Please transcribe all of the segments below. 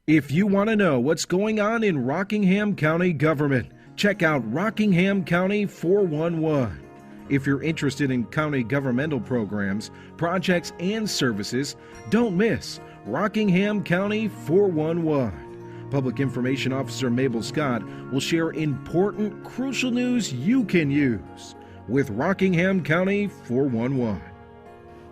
If you want to know what's going on in Rockingham County government, check out Rockingham County 411. If you're interested in county governmental programs, projects, and services, don't miss Rockingham County 411. Public Information Officer Mabel Scott will share important, crucial news you can use with Rockingham County 411.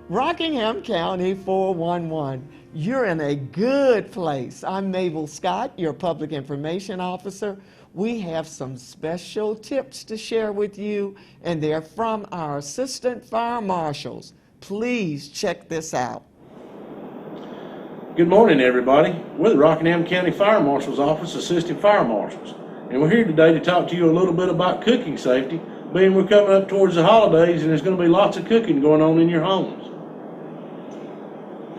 Rockingham County 411. You're in a good place. I'm Mabel Scott, your Public Information Officer. We have some special tips to share with you, and they're from our Assistant Fire Marshals. Please check this out. Good morning, everybody. We're the Rockingham County Fire Marshal's Office, Assistant Fire Marshals, and we're here today to talk to you a little bit about cooking safety, being we're coming up towards the holidays and there's going to be lots of cooking going on in your homes.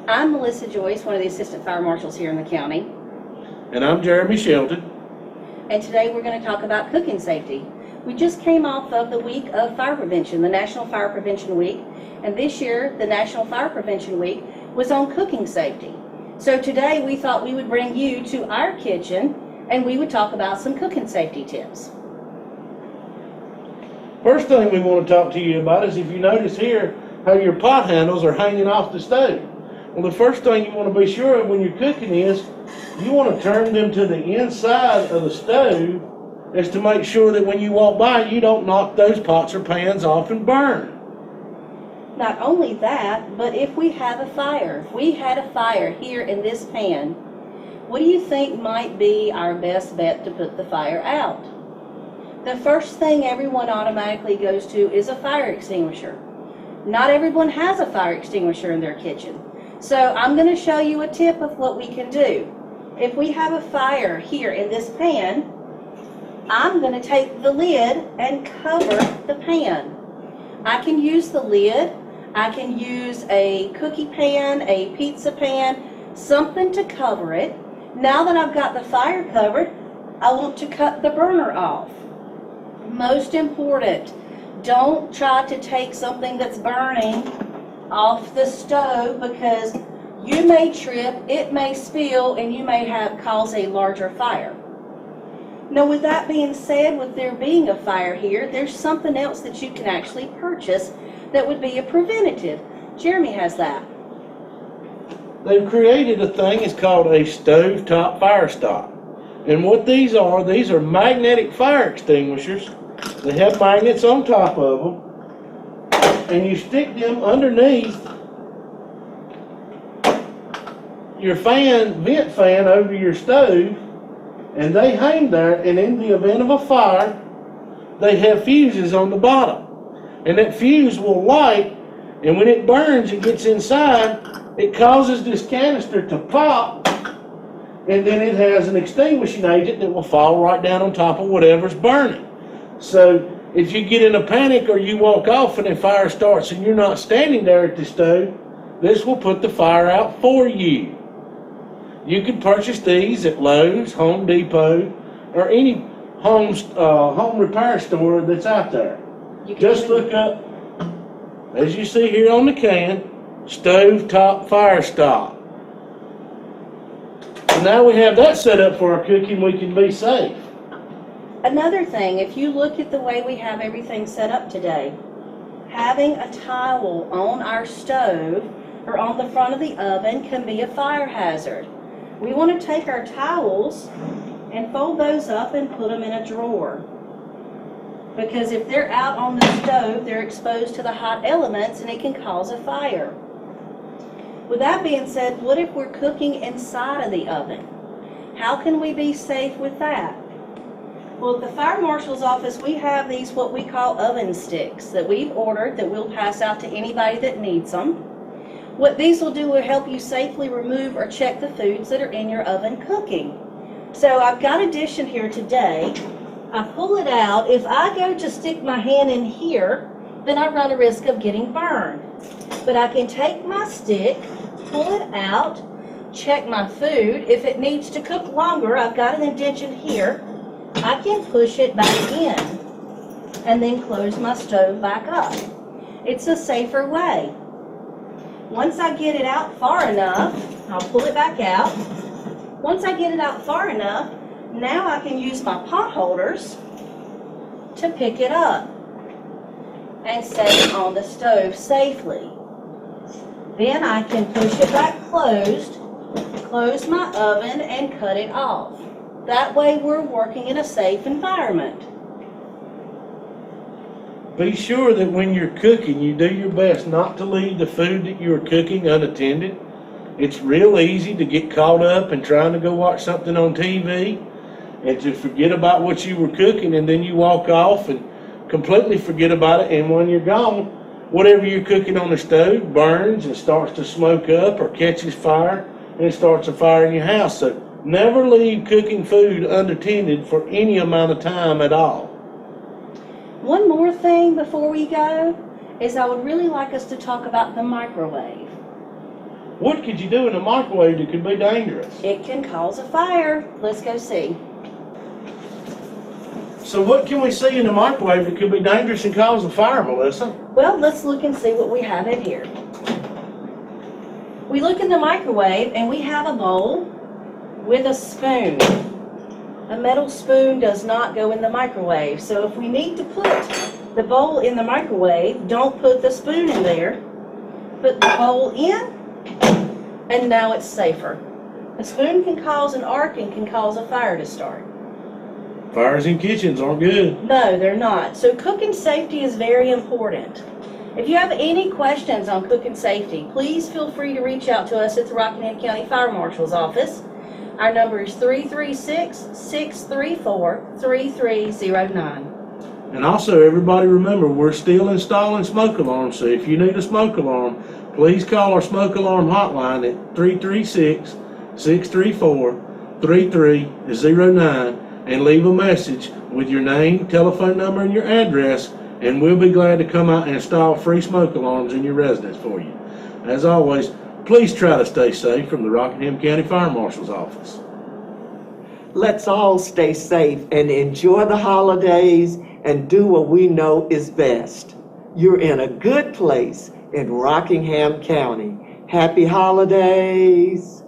I'm Melissa Joyce, one of the Assistant Fire Marshals here in the county. And I'm Jeremy Shelton. And today we're going to talk about cooking safety. We just came off of the week of fire prevention, the National Fire Prevention Week. And this year, the National Fire Prevention Week was on cooking safety. So today we thought we would bring you to our kitchen and we would talk about some cooking safety tips. First thing we want to talk to you about is if you notice here how your pot handles are hanging off the stove. Well, the first thing you want to be sure of when you're cooking is you want to turn them to the inside of the stove as to make sure that when you walk by, you don't knock those pots or pans off and burn. Not only that, but if we have a fire, if we had a fire here in this pan, what do you think might be our best bet to put the fire out? The first thing everyone automatically goes to is a fire extinguisher. Not everyone has a fire extinguisher in their kitchen. So I'm going to show you a tip of what we can do. If we have a fire here in this pan, I'm going to take the lid and cover the pan. I can use the lid, I can use a cookie pan, a pizza pan, something to cover it. Now that I've got the fire covered, I want to cut the burner off. Most important, don't try to take something that's burning off the stove because you may trip, it may spill, and you may cause a larger fire. Now with that being said, with there being a fire here, there's something else that you can actually purchase that would be a preventative. Jeremy has that. They've created a thing, it's called a stovetop fire stop. And what these are magnetic fire extinguishers. They have magnets on top of them. And you stick them underneath your vent fan over your stove, and they hang there, and in the event of a fire, they have fuses on the bottom. And that fuse will light, and when it burns, it gets inside, it causes this canister to pop, and then it has an extinguishing agent that will fall right down on top of whatever's burning. So if you get in a panic or you walk off and a fire starts and you're not standing there at the stove, this will put the fire out for you. You can purchase these at Lowe's, Home Depot, or any home repair store that's out there. Just look up, as you see here on the can, stovetop fire stop. So now we have that set up for our cooking, we can be safe. Another thing, if you look at the way we have everything set up today, having a towel on our stove or on the front of the oven can be a fire hazard. We want to take our towels and fold those up and put them in a drawer. Because if they're out on the stove, they're exposed to the hot elements and it can cause a fire. With that being said, what if we're cooking inside of the oven? How can we be safe with that? Well, at the Fire Marshal's office, we have these what we call oven sticks that we've ordered that we'll pass out to anybody that needs them. What these will do will help you safely remove or check the foods that are in your oven cooking. So I've got a dish in here today. I pull it out. If I go to stick my hand in here, then I run a risk of getting burned. But I can take my stick, pull it out, check my food. If it needs to cook longer, I've got an indention here. I can push it back in and then close my stove back up. It's a safer way. Once I get it out far enough, I'll pull it back out. Once I get it out far enough, now I can use my pot holders to pick it up and set it on the stove safely. Then I can push it back closed, close my oven, and cut it off. That way we're working in a safe environment. Be sure that when you're cooking, you do your best not to leave the food that you're cooking unattended. It's real easy to get caught up in trying to go watch something on TV and to forget about what you were cooking, and then you walk off and completely forget about it, and when you're gone, whatever you're cooking on the stove burns and starts to smoke up or catches fire, and it starts a fire in your house. So never leave cooking food unattended for any amount of time at all. One more thing before we go is I would really like us to talk about the microwave. What could you do in a microwave that could be dangerous? It can cause a fire. Let's go see. So what can we see in the microwave that could be dangerous and cause a fire, Melissa? Well, let's look and see what we have in here. We look in the microwave and we have a bowl with a spoon. A metal spoon does not go in the microwave. So if we need to put the bowl in the microwave, don't put the spoon in there. Put the bowl in, and now it's safer. A spoon can cause an arc and can cause a fire to start. Fires in kitchens aren't good. No, they're not. So cooking safety is very important. If you have any questions on cooking safety, please feel free to reach out to us at the Rockingham County Fire Marshal's office. Our number is 336-634-3309. And also, everybody remember, we're still installing smoke alarms, so if you need a smoke alarm, please call our smoke alarm hotline at 336-634-3309 and leave a message with your name, telephone number, and your address, and we'll be glad to come out and install free smoke alarms in your residence for you. As always, please try to stay safe from the Rockingham County Fire Marshal's office. Let's all stay safe and enjoy the holidays and do what we know is best. You're in a good place in Rockingham County. Happy holidays.